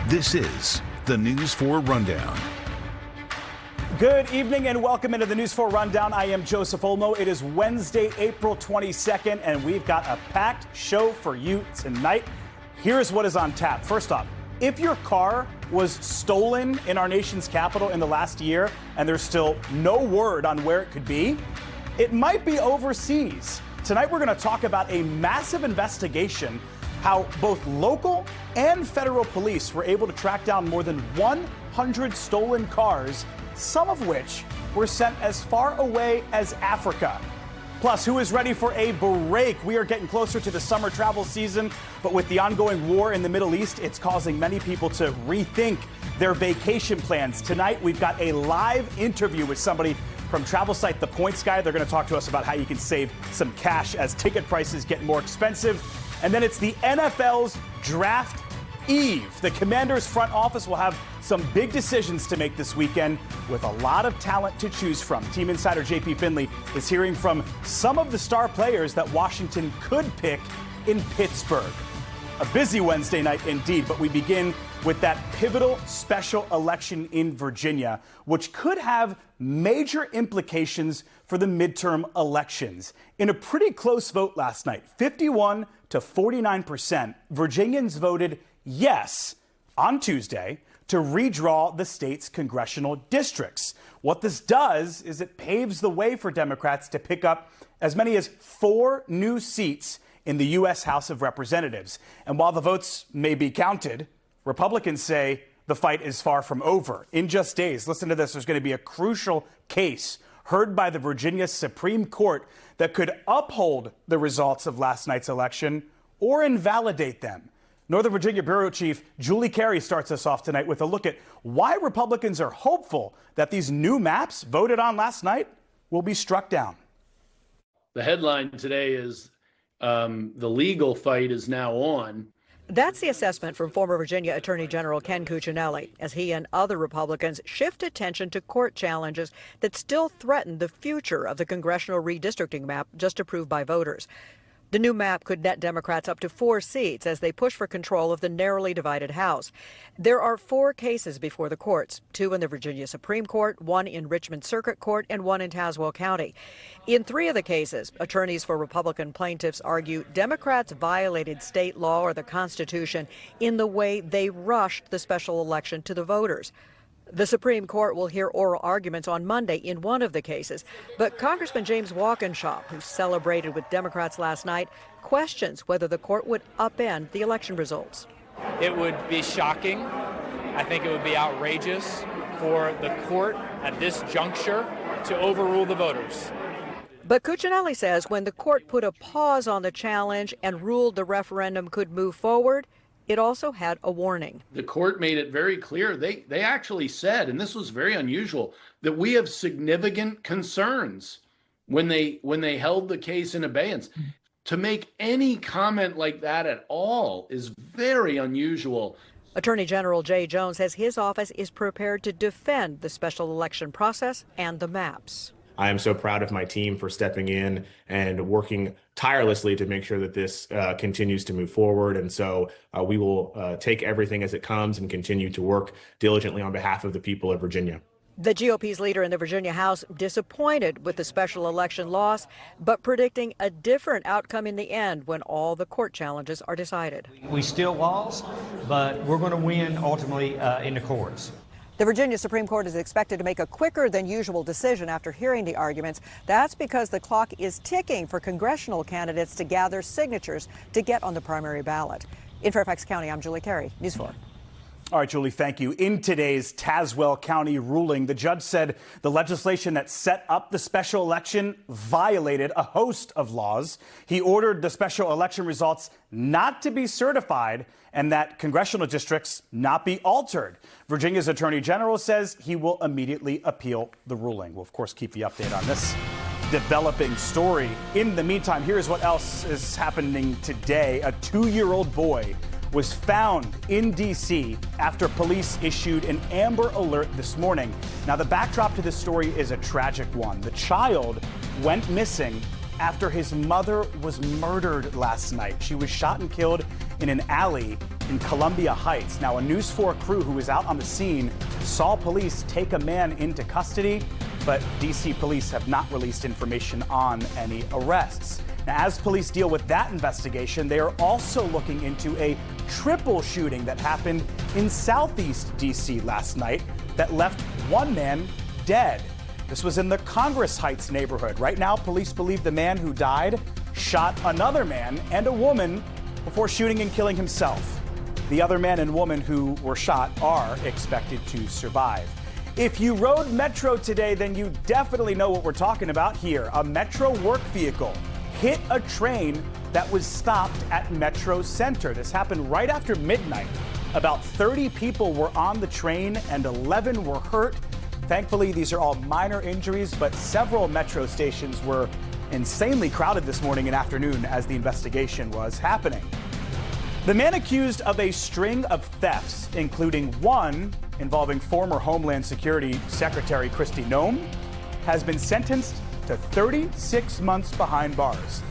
This is the News4 Rundown. Good evening and welcome into the News4 Rundown. I am Joseph Olmo. It is Wednesday, April 22nd, and we've got a packed show for you tonight. Here's what is on tap. First off, if your car was stolen in our nation's capital in the last year and there's still no word on where it could be, it might be overseas. Tonight we're going to talk about a massive investigation, how both local and federal police were able to track down more than 100 stolen cars, some of which were sent as far away as Africa. Plus, who is ready for a break? We are getting closer to the summer travel season, but with the ongoing war in the Middle East, it's causing many people to rethink their vacation plans. Tonight, we've got a live interview with somebody from travel site The Points Guy. They're going to talk to us about how you can save some cash as ticket prices get more expensive. And then it's the NFL's Draft Eve. The Commanders' front office will have some big decisions to make this weekend with a lot of talent to choose from. Team insider JP Finley is hearing from some of the star players that Washington could pick in Pittsburgh. A busy Wednesday night indeed, but we begin with that pivotal special election in Virginia, which could have major implications for the midterm elections. In a pretty close vote last night, 51 to 49%, Virginians voted yes on Tuesday to redraw the state's congressional districts. What this does is it paves the way for Democrats to pick up as many as 4 new seats in the U.S. House of Representatives. And while the votes may be counted, Republicans say the fight is far from over. In just days, listen to this, there's going to be a crucial case heard by the Virginia Supreme Court that could uphold the results of last night's election or invalidate them. Northern Virginia Bureau Chief Julie Carey starts us off tonight with a look at why Republicans are hopeful that these new maps voted on last night will be struck down. The headline today is the legal fight is now on. That's the assessment from former Virginia Attorney General Ken Cuccinelli as he and other Republicans shift attention to court challenges that still threaten the future of the congressional redistricting map just approved by voters. The new map could net Democrats up to 4 seats as they push for control of the narrowly divided House. There are 4 cases before the courts, 2 in the Virginia Supreme Court, 1 in Richmond Circuit Court, and 1 in Tazewell County. In 3 of the cases, attorneys for Republican plaintiffs argue Democrats violated state law or the Constitution in the way they rushed the special election to the voters. The Supreme Court will hear oral arguments on Monday in 1 of the cases, but Congressman James Walkinshaw, who celebrated with Democrats last night, questions whether the court would upend the election results. It would be shocking. I think it would be outrageous for the court at this juncture to overrule the voters. But Cuccinelli says when the court put a pause on the challenge and ruled the referendum could move forward, it also had a warning. The court made it very clear. They actually said, and this was very unusual, that we have significant concerns when they held the case in abeyance. To make any comment like that at all is very unusual. Attorney General Jay Jones says his office is prepared to defend the special election process and the maps. I am so proud of my team for stepping in and working tirelessly to make sure that this continues to move forward. And so we will take everything as it comes and continue to work diligently on behalf of the people of Virginia. The GOP's leader in the Virginia House disappointed with the special election loss, but predicting a different outcome in the end when all the court challenges are decided. We still lost, but we're going to win ultimately in the courts. The Virginia Supreme Court is expected to make a quicker than usual decision after hearing the arguments. That's because the clock is ticking for congressional candidates to gather signatures to get on the primary ballot. In Fairfax County, I'm Julie Carey, News 4. All right, Julie, thank you. In today's Tazewell County ruling, the judge said the legislation that set up the special election violated a host of laws. He ordered the special election results not to be certified and that congressional districts not be altered. Virginia's Attorney General says he will immediately appeal the ruling. We'll, of course, keep you updated on this developing story. In the meantime, here's what else is happening today. A 2-year-old boy was found in D.C. after police issued an Amber Alert this morning. Now, the backdrop to this story is a tragic one. The child went missing after his mother was murdered last night. She was shot and killed in an alley in Columbia Heights. Now, a News 4 crew who was out on the scene saw police take a man into custody, but D.C. police have not released information on any arrests. Now, as police deal with that investigation, they are also looking into a triple shooting that happened in Southeast D.C. last night that left one man dead. This was in the Congress Heights neighborhood. Right now, police believe the man who died shot another man and a woman before shooting and killing himself. The other man and woman who were shot are expected to survive. If you rode Metro today, then you definitely know what we're talking about here. A Metro work vehicle hit a train that was stopped at Metro Center. This happened right after midnight. About 30 people were on the train and 11 were hurt. Thankfully, these are all minor injuries, but several Metro stations were insanely crowded this morning and afternoon as the investigation was happening. The man accused of a string of thefts, including one involving former Homeland Security Secretary Kristi Noem, has been sentenced to 36 months behind bars.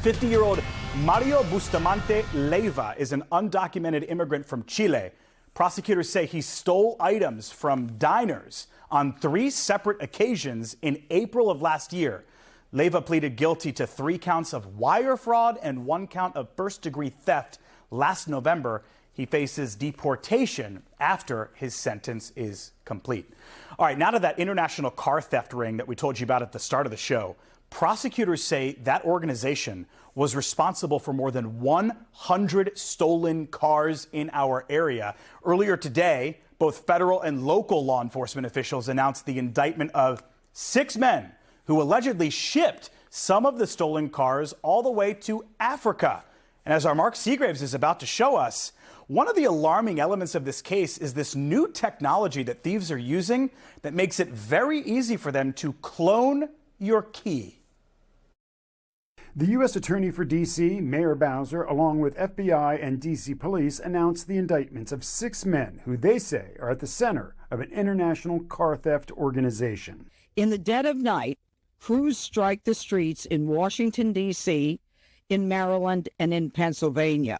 50-year-old Mario Bustamante Leiva is an undocumented immigrant from Chile. Prosecutors say he stole items from diners on 3 separate occasions in April of last year. Leiva pleaded guilty to 3 counts of wire fraud and 1 count of first-degree theft last November. He faces deportation after his sentence is complete. All right, now to that international car theft ring that we told you about at the start of the show. Prosecutors say that organization was responsible for more than 100 stolen cars in our area. Earlier today, both federal and local law enforcement officials announced the indictment of 6 men who allegedly shipped some of the stolen cars all the way to Africa. And as our Mark Seagraves is about to show us, one of the alarming elements of this case is this new technology that thieves are using that makes it very easy for them to clone your key. The U.S. Attorney for D.C., Mayor Bowser, along with FBI and D.C. police, announced the indictments of 6 men who they say are at the center of an international car theft organization. In the dead of night, crews strike the streets in Washington, D.C., in Maryland, and in Pennsylvania.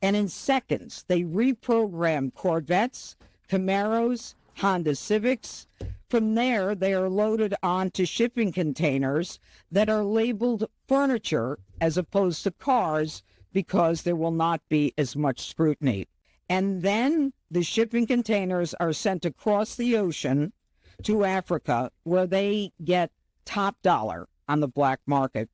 And in seconds, they reprogram Corvettes, Camaros, Honda Civics. From there, they are loaded onto shipping containers that are labeled furniture as opposed to cars because there will not be as much scrutiny. And then the shipping containers are sent across the ocean to Africa, where they get top dollar on the black market.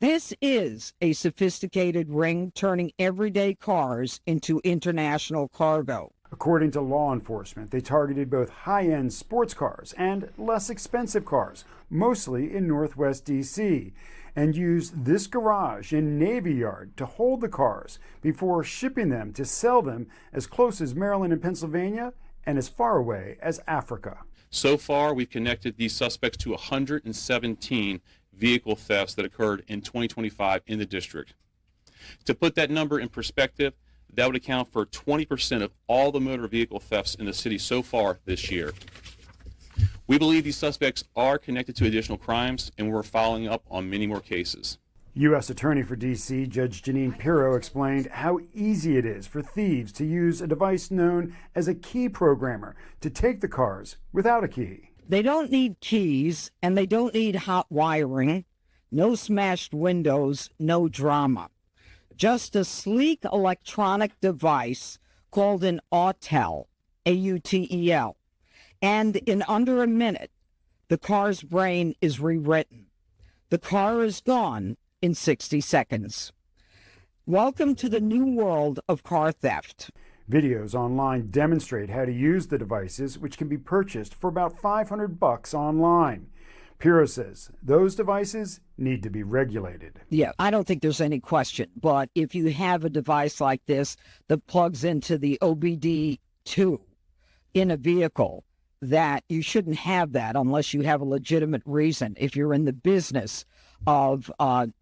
This is a sophisticated ring turning everyday cars into international cargo. According to law enforcement, they targeted both high-end sports cars and less expensive cars, mostly in Northwest D.C., and used this garage in Navy Yard to hold the cars before shipping them to sell them as close as Maryland and Pennsylvania and as far away as Africa. So far, we've connected these suspects to 117 vehicle thefts that occurred in 2025 in the district. To put that number in perspective, that would account for 20% of all the motor vehicle thefts in the city so far this year. We believe these suspects are connected to additional crimes, and we're following up on many more cases. U.S. Attorney for D.C. Judge Janine Pirro explained how easy it is for thieves to use a device known as a key programmer to take the cars without a key. They don't need keys, and they don't need hot wiring, no smashed windows, no drama. Just a sleek electronic device called an AUTEL, A-U-T-E-L. And in under a minute, the car's brain is rewritten. The car is gone in 60 seconds. Welcome to the new world of car theft. Videos online demonstrate how to use the devices, which can be purchased for about $500 online. Pirro says those devices need to be regulated. Yeah, I don't think there's any question. But if you have a device like this that plugs into the OBD2 in a vehicle, that you shouldn't have that unless you have a legitimate reason. If you're in the business of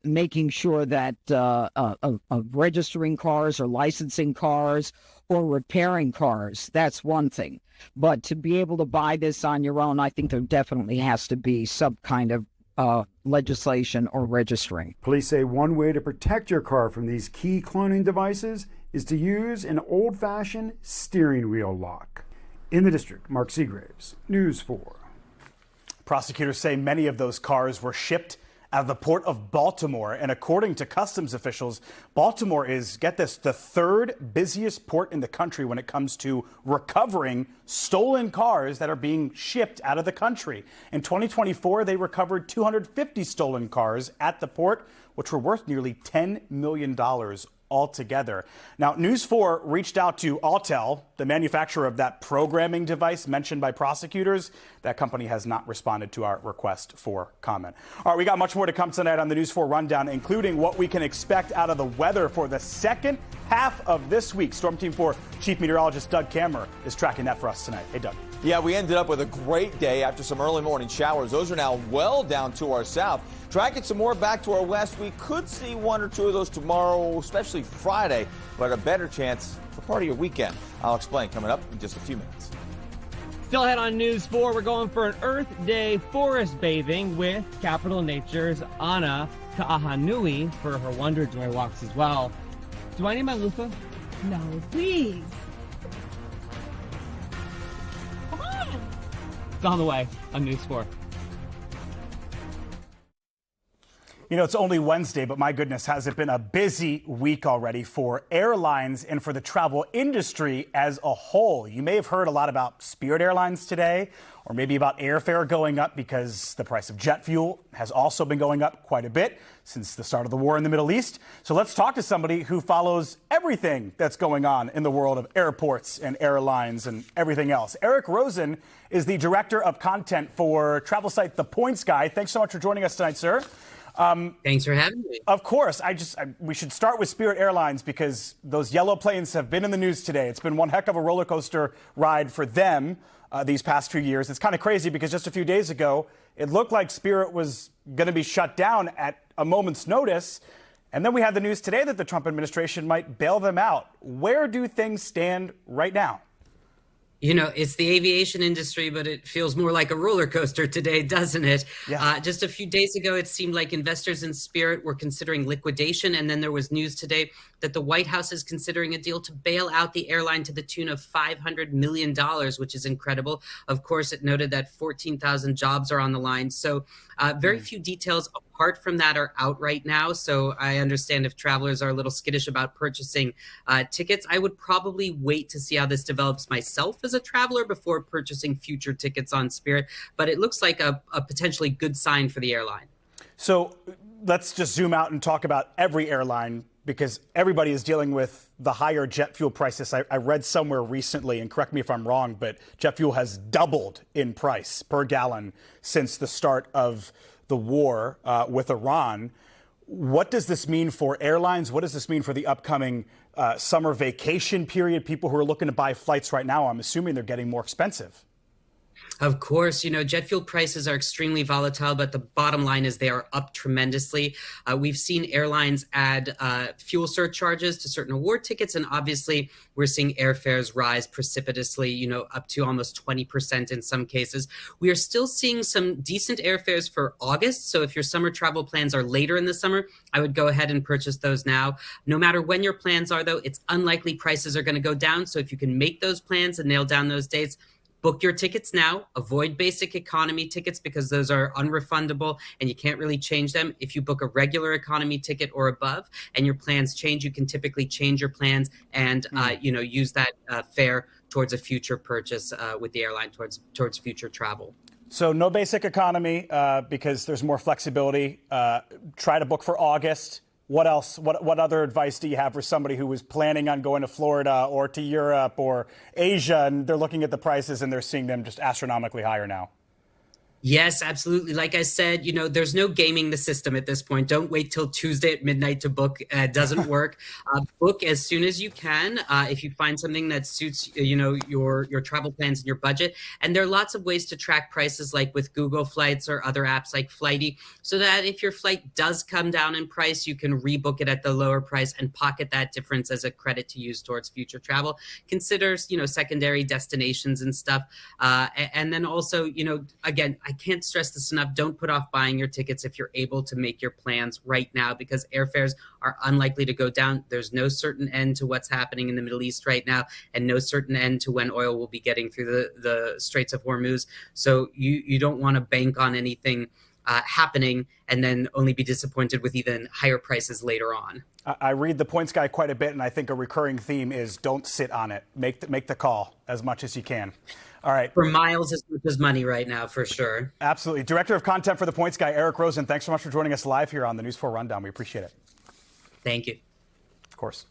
making sure that of registering cars or licensing cars or repairing cars, that's one thing. But to be able to buy this on your own, I think there definitely has to be some kind of legislation or registering. Police say one way to protect your car from these key cloning devices is to use an old-fashioned steering wheel lock. In the district, Mark Seagraves, News 4. Prosecutors say many of those cars were shipped out of the port of Baltimore. And according to customs officials, Baltimore is, get this, the third busiest port in the country when it comes to recovering stolen cars that are being shipped out of the country. In 2024, they recovered 250 stolen cars at the port, which were worth nearly $10 million altogether. Now, News 4 reached out to Autel, the manufacturer of that programming device mentioned by prosecutors. That company has not responded to our request for comment. All right, we got much more to come tonight on the News 4 Rundown, including what we can expect out of the weather for the second half of this week. Storm Team 4 Chief Meteorologist Doug Kammerer is tracking that for us tonight. Hey, Doug. Yeah, we ended up with a great day after some early morning showers. Those are now well down to our south. Tracking some more back to our west. We could see one or two of those tomorrow, especially Friday, but a better chance for part of your weekend. I'll explain coming up in just a few minutes. Still ahead on News 4, we're going for an Earth Day forest bathing with Capital Nature's Ana Ka'ahanui for her Wonder Joy walks as well. Do I need my loofah? No, please. Come on! It's on the way on News 4. You know, it's only Wednesday, but my goodness, has it been a busy week already for airlines and for the travel industry as a whole. You may have heard a lot about Spirit Airlines today, or maybe about airfare going up because the price of jet fuel has also been going up quite a bit since the start of the war in the Middle East. So let's talk to somebody who follows everything that's going on in the world of airports and airlines and everything else. Eric Rosen is the director of content for travel site The Points Guy. Thanks so much for joining us tonight, sir. Thanks for having me. Of course. We should start with Spirit Airlines because those yellow planes have been in the news today. It's been one heck of a roller coaster ride for them these past few years. It's kind of crazy because just a few days ago, it looked like Spirit was going to be shut down at a moment's notice. And then we had the news today that the Trump administration might bail them out. Where do things stand right now? You know, it's the aviation industry, but it feels more like a roller coaster today, doesn't it? Yeah. Just a few days ago, it seemed like investors in Spirit were considering liquidation. And then there was news today that the White House is considering a deal to bail out the airline to the tune of $500 million, which is incredible. Of course, it noted that 14,000 jobs are on the line. So very few details apart from that are out right now. So I understand if travelers are a little skittish about purchasing tickets, I would probably wait to see how this develops myself as a traveler before purchasing future tickets on Spirit. But it looks like a potentially good sign for the airline. So let's just zoom out and talk about every airline because everybody is dealing with the higher jet fuel prices. I read somewhere recently, and correct me if I'm wrong, but jet fuel has doubled in price per gallon since the start of the war with Iran. What does this mean for airlines? What does this mean for the upcoming summer vacation period? People who are looking to buy flights right now, I'm assuming they're getting more expensive. Of course, you know, jet fuel prices are extremely volatile, but the bottom line is they are up tremendously. We've seen airlines add fuel surcharges to certain award tickets, and obviously we're seeing airfares rise precipitously, you know, up to almost 20% in some cases. We are still seeing some decent airfares for August, so if your summer travel plans are later in the summer, I would go ahead and purchase those now. No matter when your plans are, though, it's unlikely prices are going to go down, so if you can make those plans and nail down those dates, book your tickets now. Avoid basic economy tickets because those are unrefundable and you can't really change them. If you book a regular economy ticket or above and your plans change, you can typically change your plans and use that fare towards a future purchase with the airline towards future travel. So no basic economy because there's more flexibility. Try to book for August. What else? What other advice do you have for somebody who was planning on going to Florida or to Europe or Asia and they're looking at the prices and they're seeing them just astronomically higher now? Yes, absolutely. Like I said, you know, there's no gaming the system at this point. Don't wait till Tuesday at midnight to book. It doesn't work. Book as soon as you can. If you find something that suits, your travel plans and your budget. And there are lots of ways to track prices, like with Google Flights or other apps like Flighty, so that if your flight does come down in price, you can rebook it at the lower price and pocket that difference as a credit to use towards future travel. Consider, secondary destinations and stuff. And then also, again, I can't stress this enough. Don't put off buying your tickets if you're able to make your plans right now, because airfares are unlikely to go down. There's no certain end to what's happening in the Middle East right now, and no certain end to when oil will be getting through the Straits of Hormuz. So you don't want to bank on anything happening and then only be disappointed with even higher prices later on. I read the points guy quite a bit, and I think a recurring theme is don't sit on it. Make the call as much as you can. All right. For miles as much as money right now, for sure. Absolutely. Director of Content for the Points Guy, Eric Rosen, thanks so much for joining us live here on the News 4 Rundown. We appreciate it. Thank you. Of course.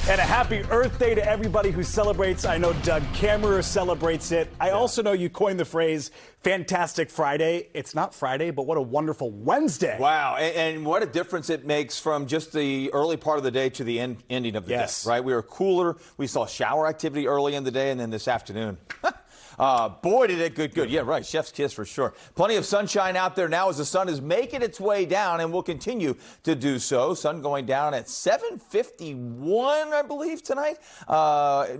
And a happy Earth Day to everybody who celebrates. I know Doug Kammerer celebrates it. I also know you coined the phrase Fantastic Friday. It's not Friday, but what a wonderful Wednesday. Wow, and what a difference it makes from just the early part of the day to the ending of the day, right? We were cooler. We saw shower activity early in the day, and then this afternoon. Boy, did it good. Yeah, right. Chef's kiss for sure. Plenty of sunshine out there now as the sun is making its way down and will continue to do so. Sun going down at 7:51, I believe, tonight.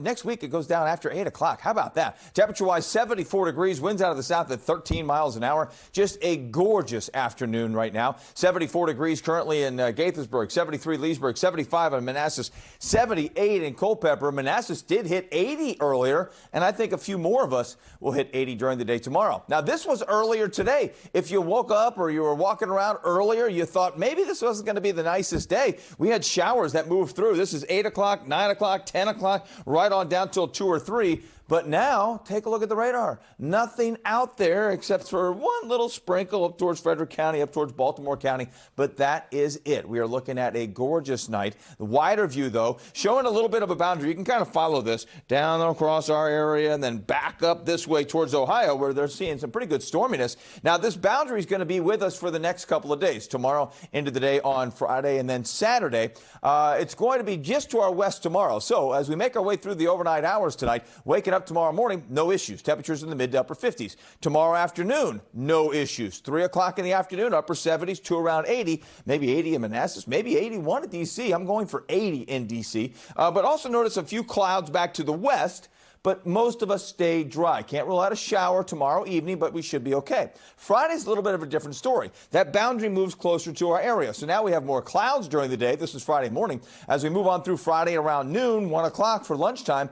Next week, it goes down after 8 o'clock. How about that? Temperature-wise, 74 degrees. Winds out of the south at 13 miles an hour. Just a gorgeous afternoon right now. 74 degrees currently in Gaithersburg, 73 Leesburg, 75 in Manassas, 78 in Culpeper. Manassas did hit 80 earlier, and I think a few more of us will hit 80 during the day tomorrow. Now, this was earlier today. If you woke up or you were walking around earlier, you thought maybe this wasn't going to be the nicest day. We had showers that moved through. This is 8 o'clock, 9 o'clock, 10 o'clock, right on down till 2 or 3. But now, take a look at the radar. Nothing out there except for one little sprinkle up towards Frederick County, up towards Baltimore County. But that is it. We are looking at a gorgeous night. The wider view, though, showing a little bit of a boundary. You can kind of follow this down across our area and then back up this way towards Ohio, where they're seeing some pretty good storminess. Now, this boundary is going to be with us for the next couple of days, tomorrow into the day on Friday and then Saturday. It's going to be just to our west tomorrow. So as we make our way through the overnight hours tonight, waking up tomorrow morning, no issues. Temperatures in the mid to upper 50s. Tomorrow afternoon, no issues. 3 o'clock in the afternoon, upper 70s to around 80. Maybe 80 in Manassas, maybe 81 at D.C. I'm going for 80 in D.C. But also notice a few clouds back to the west. But most of us stay dry. Can't rule out a shower tomorrow evening, but we should be okay. Friday's a little bit of a different story. That boundary moves closer to our area. So now we have more clouds during the day. This is Friday morning. As we move on through Friday around noon, 1 o'clock for lunchtime,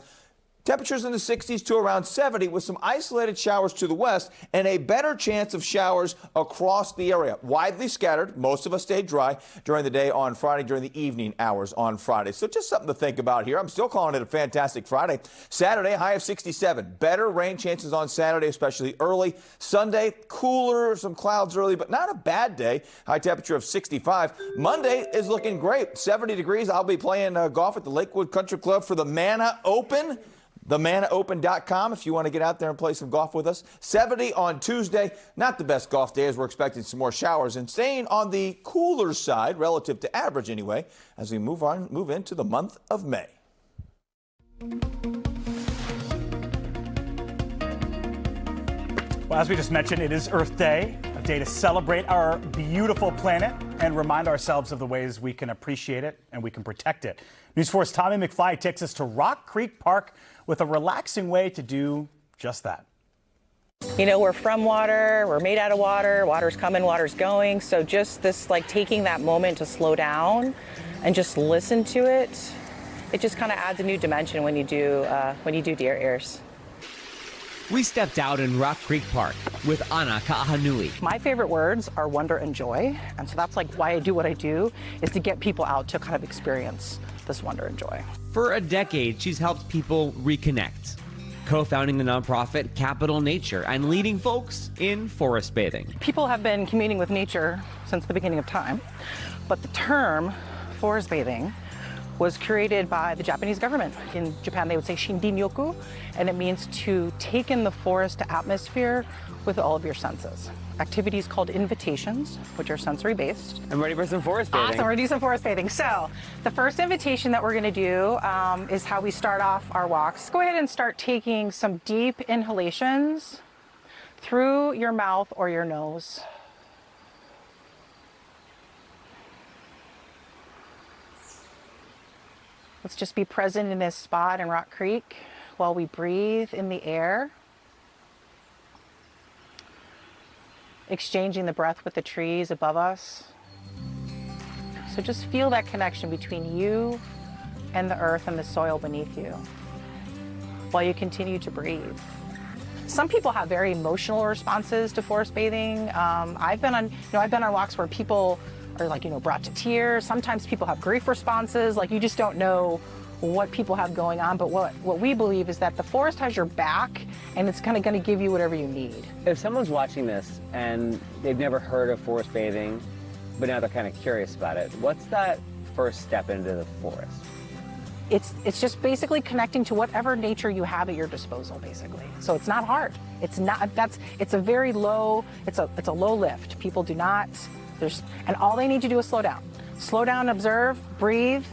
temperatures in the 60s to around 70 with some isolated showers to the west and a better chance of showers across the area. Widely scattered. Most of us stayed dry during the day on Friday, during the evening hours on Friday. So just something to think about here. I'm still calling it a fantastic Friday. Saturday, high of 67. Better rain chances on Saturday, especially early. Sunday, cooler, some clouds early, but not a bad day. High temperature of 65. Monday is looking great. 70 degrees. I'll be playing golf at the Lakewood Country Club for the Mana Open. TheManaOpen.com if you want to get out there and play some golf with us. 70 on Tuesday. Not the best golf day as we're expecting some more showers and staying on the cooler side relative to average anyway as we move into the month of May. Well, as we just mentioned, it is Earth Day, a day to celebrate our beautiful planet and remind ourselves of the ways we can appreciate it and we can protect it. News 4's Tommy McFly takes us to Rock Creek Park with a relaxing way to do just that. You know, we're from water, we're made out of water, water's coming, water's going. So just this, like, taking that moment to slow down and just listen to it, it just kind of adds a new dimension when you do deer ears. We stepped out in Rock Creek Park with Ana Ka'ahanui. My favorite words are wonder and joy. And so that's like why I do what I do, is to get people out to kind of experience this wonder and joy. For a decade, she's helped people reconnect, co-founding the nonprofit Capital Nature and leading folks in forest bathing. People have been communing with nature since the beginning of time, but the term forest bathing was created by the Japanese government. In Japan, they would say shindin-yoku, and it means to take in the forest atmosphere with all of your senses. Activities called invitations, which are sensory-based. I'm ready for some forest bathing. Awesome, we're gonna do some forest bathing. So, the first invitation that we're gonna do is how we start off our walks. Go ahead and start taking some deep inhalations through your mouth or your nose. Let's just be present in this spot in Rock Creek while we breathe in the air, exchanging the breath with the trees above us. So just feel that connection between you and the earth and the soil beneath you while you continue to breathe. Some people have very emotional responses to forest bathing. I've been on walks where people are like, brought to tears. Sometimes people have grief responses. Like, you just don't know what people have going on. But what we believe is that the forest has your back, and it's kind of going to give you whatever you need. If someone's watching this and they've never heard of forest bathing, but now they're kind of curious about it, what's that first step into the forest? It's just basically connecting to whatever nature you have at your disposal, basically. So it's not hard. It's a very low, it's a low lift. People do not, and all they need to do is slow down. Slow down, observe, breathe,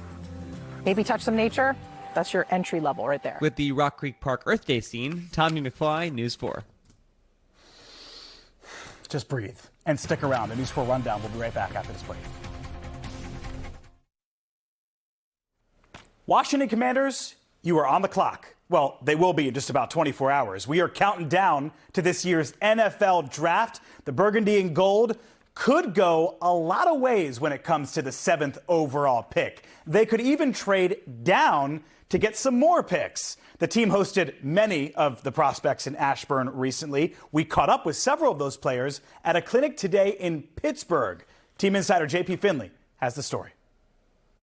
maybe touch some nature. That's your entry level right there. With the Rock Creek Park Earth Day scene, Tommy McFly, News 4. Just breathe and stick around. The News 4 Rundown. We'll be right back after this break. Washington Commanders, you are on the clock. Well, they will be in just about 24 hours. We are counting down to this year's NFL Draft. The Burgundy and Gold could go a lot of ways when it comes to the 7th overall pick. They could even trade down to get some more picks. The team hosted many of the prospects in Ashburn recently. We caught up with several of those players at a clinic today in Pittsburgh. Team insider JP Finley has the story.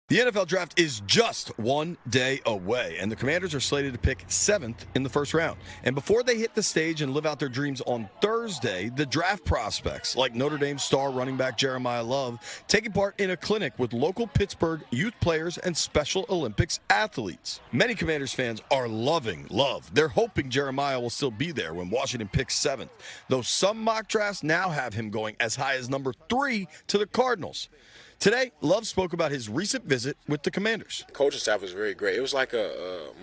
The NFL Draft is just 1 day away, and the Commanders are slated to pick 7th in the first round. And before they hit the stage and live out their dreams on Thursday, the draft prospects, like Notre Dame star running back Jeremiah Love, taking part in a clinic with local Pittsburgh youth players and Special Olympics athletes. Many Commanders fans are loving Love. They're hoping Jeremiah will still be there when Washington picks 7th, though some mock drafts now have him going as high as number 3 to the Cardinals. Today, Love spoke about his recent visit with the Commanders. The coaching staff was very great. It was like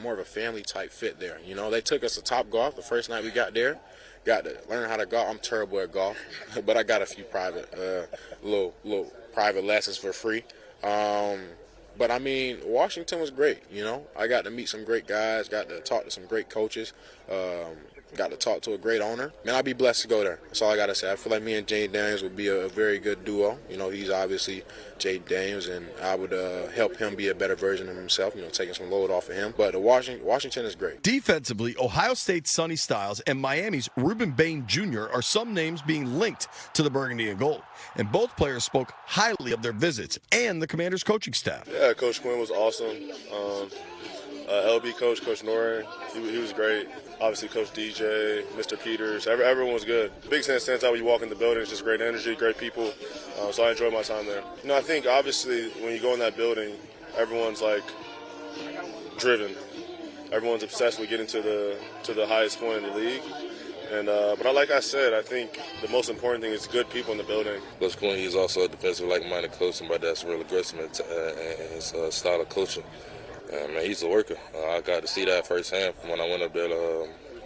more of a family type fit there. They took us to Top Golf the first night we got there. Got to learn how to golf. I'm terrible at golf, but I got a few private, little private lessons for free. But I mean, Washington was great. I got to meet some great guys. Got to talk to some great coaches. Got to talk to a great owner. Man, I'd be blessed to go there. That's all I got to say. I feel like me and Jay Daniels would be a very good duo. He's obviously Jay Daniels, and I would help him be a better version of himself, taking some load off of him. But Washington is great. Defensively, Ohio State's Sonny Styles and Miami's Ruben Bain Jr. are some names being linked to the Burgundy and Gold. And both players spoke highly of their visits and the Commanders' coaching staff. Yeah, Coach Quinn was awesome. LB coach, Coach Noren, he was great. Obviously, Coach DJ, Mr. Peters, everyone was good. Big sense how we walk in the building, it's just great energy, great people. So I enjoyed my time there. I think obviously when you go in that building, everyone's like driven. Everyone's obsessed with getting to the highest point in the league. But like I said, I think the most important thing is good people in the building. Coach Quinn, he's also a defensive like-minded coach, somebody that's real aggressive in his style of coaching. Man, he's a worker. I got to see that firsthand from when I went up there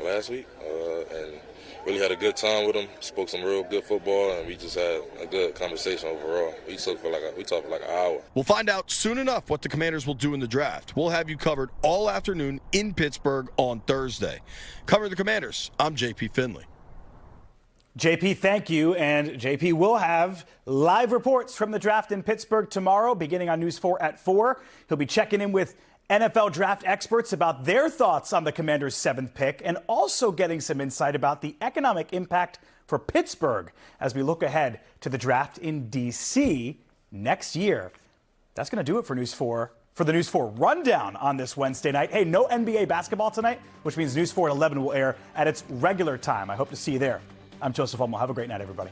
last week, and really had a good time with him. Spoke some real good football, and we just had a good conversation overall. We talked for like an hour. We'll find out soon enough what the Commanders will do in the draft. We'll have you covered all afternoon in Pittsburgh on Thursday. Cover the Commanders. I'm JP Finley. JP, thank you. And JP will have live reports from the draft in Pittsburgh tomorrow, beginning on News 4 at 4. He'll be checking in with NFL draft experts about their thoughts on the Commanders' 7th pick, and also getting some insight about the economic impact for Pittsburgh as we look ahead to the draft in D.C. next year. That's going to do it for News 4. For the News 4 Rundown on this Wednesday night. Hey, no NBA basketball tonight, which means News 4 at 11 will air at its regular time. I hope to see you there. I'm Joseph Olmo. Have a great night, everybody.